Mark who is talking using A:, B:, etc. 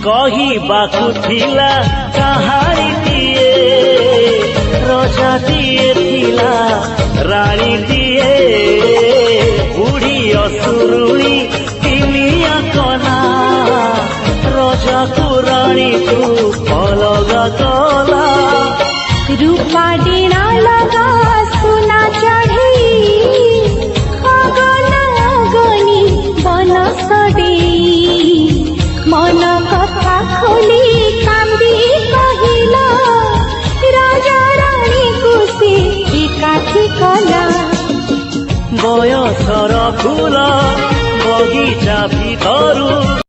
A: କହିବାକୁ ଥିଲା କାହାଣୀଟିଏ ରଜାଟିଏ ଥିଲା ରାଣୀଟିଏ ବୁଢ଼ୀ ଅସୁରୁଣୀ ତିନିଆ କନା ରଜାକୁ ରାଣୀକୁ ଅଲଗା କଲା
B: रूपा डीना लगा सुना चढ़ी अगना अगनी बनसडी मन कथा खोली कांदी कहिला राजा रानी को से एकाठी कला
A: बयसर फूल बगीचा भितरू